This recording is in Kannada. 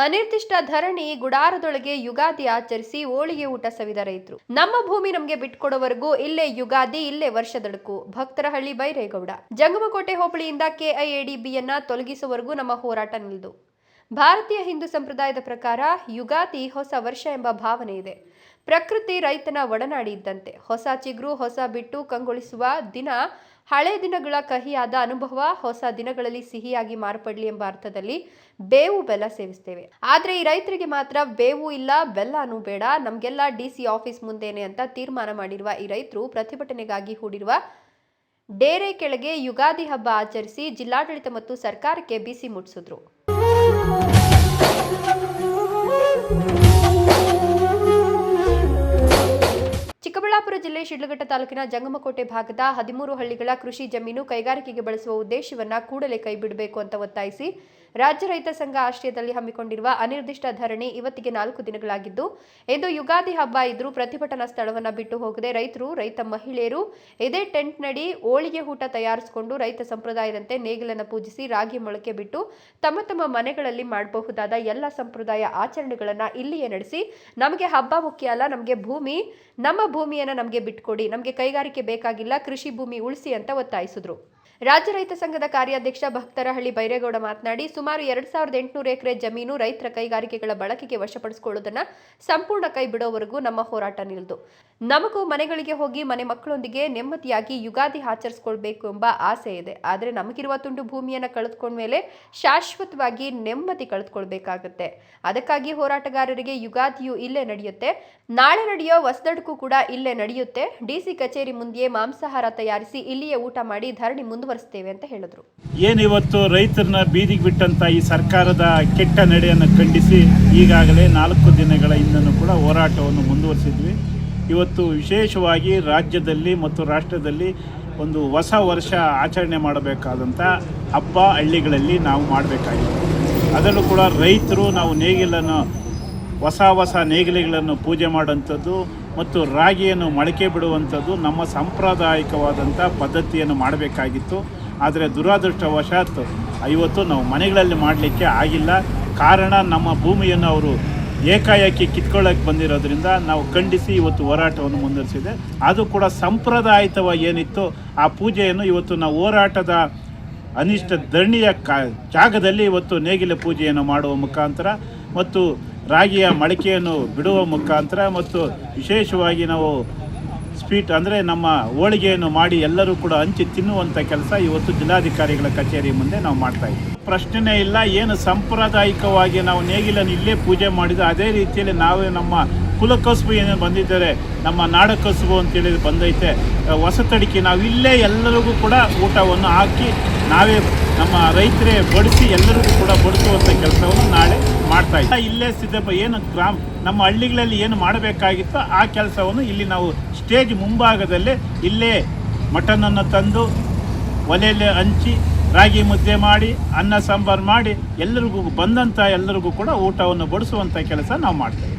ಅನಿರ್ದಿಷ್ಟ ಧರಣಿ ಗುಡಾರದೊಳಗೆ ಯುಗಾದಿ ಆಚರಿಸಿ ಹೋಳಿಗೆ ಊಟ ಸವಿದ ರೈತರು. ನಮ್ಮ ಭೂಮಿ ನಮಗೆ ಬಿಟ್ಕೊಡೋವರೆಗೂ ಇಲ್ಲೇ ಯುಗಾದಿ, ಇಲ್ಲೇ ವರ್ಷದಡಕು. ಭಕ್ತರಹಳ್ಳಿ ಬೈರೇಗೌಡ. ಜಂಗಮಕೋಟೆ ಹೋಬಳಿಯಿಂದ ಕೆಐಎಡಿಬಿಯನ್ನ ತೊಲಗಿಸುವವರೆಗೂ ನಮ್ಮ ಹೋರಾಟ ನಿಲ್ಲದು. ಭಾರತೀಯ ಹಿಂದೂ ಸಂಪ್ರದಾಯದ ಪ್ರಕಾರ ಯುಗಾದಿ ಹೊಸ ವರ್ಷ ಎಂಬ ಭಾವನೆ ಇದೆ. ಪ್ರಕೃತಿ ರೈತನ ಒಡನಾಡಿ ಇದ್ದಂತೆ. ಹೊಸ ಚಿಗುರು, ಹೊಸ ಬಿಟ್ಟು ಕಂಗೊಳಿಸುವ ದಿನ. ಹಳೆ ದಿನಗಳ ಕಹಿಯಾದ ಅನುಭವ ಹೊಸ ದಿನಗಳಲ್ಲಿ ಸಿಹಿಯಾಗಿ ಮಾರ್ಪಡ್ಲಿ ಎಂಬ ಅರ್ಥದಲ್ಲಿ ಬೇವು ಬೆಲ್ಲ ಸೇವಿಸ್ತೇವೆ. ಆದ್ರೆ ಈ ರೈತರಿಗೆ ಮಾತ್ರ ಬೇವು ಇಲ್ಲ, ಬೆಲ್ಲನೂ ಬೇಡ, ನಮ್ಗೆಲ್ಲ ಡಿಸಿ ಆಫೀಸ್ ಮುಂದೆನೆ ಅಂತ ತೀರ್ಮಾನ ಮಾಡಿರುವ ಈ ರೈತರು ಪ್ರತಿಭಟನೆಗಾಗಿ ಹೂಡಿರುವ ಡೇರೆ ಕೆಳಗೆ ಯುಗಾದಿ ಹಬ್ಬ ಆಚರಿಸಿ ಜಿಲ್ಲಾಡಳಿತ ಮತ್ತು ಸರ್ಕಾರಕ್ಕೆ ಬಿಸಿ ಮುಟ್ಟಿಸಿದ್ರು. ಚಿಕ್ಕಬಳ್ಳಾಪುರ ಜಿಲ್ಲೆ ಶಿಡ್ಲಘಟ್ಟ ತಾಲೂಕಿನ ಜಂಗಮಕೋಟೆ ಭಾಗದ 13 ಹಳ್ಳಿಗಳ ಕೃಷಿ ಜಮೀನು ಕೈಗಾರಿಕೆಗೆ ಬಳಸುವ ಉದ್ದೇಶವನ್ನ ಕೂಡಲೇ ಕೈಬಿಡಬೇಕು ಅಂತ ಒತ್ತಾಯಿಸಿ ರಾಜ್ಯ ರೈತ ಸಂಘ ಆಶ್ರಯದಲ್ಲಿ ಹಮ್ಮಿಕೊಂಡಿರುವ ಅನಿರ್ದಿಷ್ಟ ಧರಣಿ ಇವತ್ತಿಗೆ 4 ದಿನಗಳಾಗಿದ್ದು, ಇಂದು ಯುಗಾದಿ ಹಬ್ಬ ಇದ್ರೂ ಪ್ರತಿಭಟನಾ ಸ್ಥಳವನ್ನ ಬಿಟ್ಟು ಹೋಗದೆ ರೈತರು, ರೈತ ಮಹಿಳೆಯರು ಇದೇ ಟೆಂಟ್ ನಡಿ ಹೋಳಿಗೆ ಊಟ ತಯಾರಿಸಿಕೊಂಡು ರೈತ ಸಂಪ್ರದಾಯದಂತೆ ನೇಗಿಲನ್ನು ಪೂಜಿಸಿ ರಾಗಿ ಮೊಳಕೆ ಬಿಟ್ಟು ತಮ್ಮ ತಮ್ಮ ಮನೆಗಳಲ್ಲಿ ಮಾಡಬಹುದಾದ ಎಲ್ಲ ಸಂಪ್ರದಾಯ ಆಚರಣೆಗಳನ್ನ ಇಲ್ಲಿಯೇ ನಡೆಸಿ ನಮಗೆ ಹಬ್ಬ ಮುಖ್ಯ ಅಲ್ಲ, ನಮಗೆ ಭೂಮಿ, ನಮ್ಮ ಭೂಮಿಯನ್ನ ನಮಗೆ ಬಿಟ್ಕೊಡಿ, ನಮಗೆ ಕೈಗಾರಿಕೆ ಬೇಕಾಗಿಲ್ಲ, ಕೃಷಿ ಭೂಮಿ ಉಳಿಸಿ ಅಂತ ಒತ್ತಾಯಿಸಿದ್ರು. ರಾಜ್ಯ ರೈತ ಸಂಘದ ಕಾರ್ಯಾಧ್ಯಕ್ಷ ಭಕ್ತರಹಳ್ಳಿ ಬೈರೇಗೌಡ ಮಾತನಾಡಿ, ಸುಮಾರು 2800 ಎಕರೆ ಜಮೀನು ರೈತರ ಕೈಗಾರಿಕೆಗಳ ಬಳಕೆಗೆ ವಶಪಡಿಸಿಕೊಳ್ಳುವುದನ್ನು ಸಂಪೂರ್ಣ ಕೈ ಬಿಡೋವರೆಗೂ ನಮ್ಮ ಹೋರಾಟ ನಿಲ್ಲದು. ನಮಗೂ ಮನೆಗಳಿಗೆ ಹೋಗಿ ಮನೆ ಮಕ್ಕಳೊಂದಿಗೆ ನೆಮ್ಮದಿಯಾಗಿ ಯುಗಾದಿ ಆಚರಿಸಿಕೊಳ್ಬೇಕು ಎಂಬ ಆಸೆ ಇದೆ. ಆದರೆ ನಮಗಿರುವ ತುಂಡು ಭೂಮಿಯನ್ನು ಕಳೆದುಕೊಂಡ ಮೇಲೆ ಶಾಶ್ವತವಾಗಿ ನೆಮ್ಮದಿ ಕಳೆದುಕೊಳ್ಬೇಕಾಗುತ್ತೆ. ಅದಕ್ಕಾಗಿ ಹೋರಾಟಗಾರರಿಗೆ ಯುಗಾದಿಯು ಇಲ್ಲೇ ನಡೆಯುತ್ತೆ, ನಾಳೆ ನಡೆಯೋ ಹೊಸದಡಕು ಕೂಡ ಇಲ್ಲೇ ನಡೆಯುತ್ತೆ. ಡಿಸಿ ಕಚೇರಿ ಮುಂದೆಯೇ ಮಾಂಸಾಹಾರ ತಯಾರಿಸಿ ಇಲ್ಲಿಯೇ ಊಟ ಮಾಡಿ ಧರಣಿ ಮುಂದುವರಿಸ್ತೇವೆ ಅಂತ ಹೇಳಿದ್ರು. ಏನಿವತ್ತು ರೈತರನ್ನ ಬೀದಿಗೆ ಬಿಟ್ಟಂತ ಈ ಸರ್ಕಾರದ ಕೆಟ್ಟ ನಡೆಯನ್ನು ಖಂಡಿಸಿ ಈಗಾಗಲೇ 4 ದಿನಗಳ ಹಿಂದೂ ಕೂಡ ಹೋರಾಟವನ್ನು ಮುಂದುವರಿಸಿದ್ವಿ. ಇವತ್ತು ವಿಶೇಷವಾಗಿ ರಾಜ್ಯದಲ್ಲಿ ಮತ್ತು ರಾಷ್ಟ್ರದಲ್ಲಿ ಒಂದು ಹೊಸ ವರ್ಷ ಆಚರಣೆ ಮಾಡಬೇಕಾದಂಥ ಹಬ್ಬ ಹಳ್ಳಿಗಳಲ್ಲಿ ನಾವು ಮಾಡಬೇಕಾಗಿದೆ. ಅದರಲ್ಲೂ ಕೂಡ ರೈತರು ನಾವು ನೇಗಿಲನ್ನು ಹೊಸ ನೇಗಿಲುಗಳನ್ನು ಪೂಜೆ ಮಾಡುವಂಥದ್ದು ಮತ್ತು ರಾಗಿಯನ್ನು ಮೊಳಕೆ ಬಿಡುವಂಥದ್ದು ನಮ್ಮ ಸಾಂಪ್ರದಾಯಿಕವಾದಂಥ ಪದ್ಧತಿಯನ್ನು ಮಾಡಬೇಕಾಗಿತ್ತು. ಆದರೆ ದುರಾದೃಷ್ಟವಶಾತ್ ಇವತ್ತು ನಾವು ಮನೆಗಳಲ್ಲಿ ಮಾಡಲಿಕ್ಕೆ ಆಗಿಲ್ಲ. ಕಾರಣ ನಮ್ಮ ಭೂಮಿಯನ್ನು ಅವರು ಏಕಾಏಕಿ ಕಿತ್ಕೊಳ್ಳೋಕ್ಕೆ ಬಂದಿರೋದ್ರಿಂದ ನಾವು ಖಂಡಿಸಿ ಇವತ್ತು ಹೋರಾಟವನ್ನು ಮುಂದುವರಿಸಿದೆ. ಅದು ಕೂಡ ಸಾಂಪ್ರದಾಯಿಕವಾಗಿ ಏನಿತ್ತು ಆ ಪೂಜೆಯನ್ನು ಇವತ್ತು ನಾವು ಹೋರಾಟದ ಅನಿಷ್ಟ ಧರಣಿಯ ಜಾಗದಲ್ಲಿ ಇವತ್ತು ನೇಗಿಲ ಪೂಜೆಯನ್ನು ಮಾಡುವ ಮುಖಾಂತರ ಮತ್ತು ರಾಗಿಯ ಮೊಳಕೆಯನ್ನು ಬಿಡುವ ಮುಖಾಂತರ ಮತ್ತು ವಿಶೇಷವಾಗಿ ನಾವು ಸ್ವೀಟ್ ಅಂದರೆ ನಮ್ಮ ಹೋಳಿಗೆಯನ್ನು ಮಾಡಿ ಎಲ್ಲರೂ ಕೂಡ ಹಂಚಿ ತಿನ್ನುವಂಥ ಕೆಲಸ ಇವತ್ತು ಜಿಲ್ಲಾಧಿಕಾರಿಗಳ ಕಚೇರಿ ಮುಂದೆ ನಾವು ಮಾಡ್ತಾಯಿದ್ದೀವಿ. ಪ್ರಶ್ನೆನೇ ಇಲ್ಲ. ಏನು ಸಾಂಪ್ರದಾಯಿಕವಾಗಿ ನಾವು ನೇಗಿಲನ್ನು ಇಲ್ಲೇ ಪೂಜೆ ಮಾಡಿದ್ದು ಅದೇ ರೀತಿಯಲ್ಲಿ ನಾವೇ ನಮ್ಮ ಕುಲಕಸುಬು ಏನೇನು ಬಂದಿದ್ದಾರೆ, ನಮ್ಮ ನಾಡ ಕಸುಬು ಅಂತೇಳಿ ಬಂದೈತೆ ಹೊಸತಡಿಕೆ, ನಾವು ಇಲ್ಲೇ ಎಲ್ಲರಿಗೂ ಕೂಡ ಊಟವನ್ನು ಹಾಕಿ ನಾವೇ ನಮ್ಮ ರೈತರೇ ಬಡಿಸಿ ಎಲ್ಲರಿಗೂ ಕೂಡ ಬಡಿಸುವಂಥ ಕೆಲಸವನ್ನು ನಾಳೆ ಮಾಡ್ತಾಯಿದ್ದೆ. ಇಲ್ಲೇ ಏನು ನಮ್ಮ ಹಳ್ಳಿಗಳಲ್ಲಿ ಏನು ಮಾಡಬೇಕಾಗಿತ್ತೋ ಆ ಕೆಲಸವನ್ನು ಇಲ್ಲಿ ನಾವು ಸ್ಟೇಜ್ ಮುಂಭಾಗದಲ್ಲೇ ಇಲ್ಲೇ ಮಟನನ್ನು ತಂದು ಒಲೆಯಲ್ಲಿ ಹಂಚಿ ರಾಗಿ ಮುದ್ದೆ ಮಾಡಿ ಅನ್ನ ಸಾಂಬಾರು ಮಾಡಿ ಎಲ್ಲರಿಗೂ ಬಂದಂಥ ಎಲ್ಲರಿಗೂ ಕೂಡ ಊಟವನ್ನು ಬಡಿಸುವಂಥ ಕೆಲಸ ನಾವು ಮಾಡ್ತೇವೆ.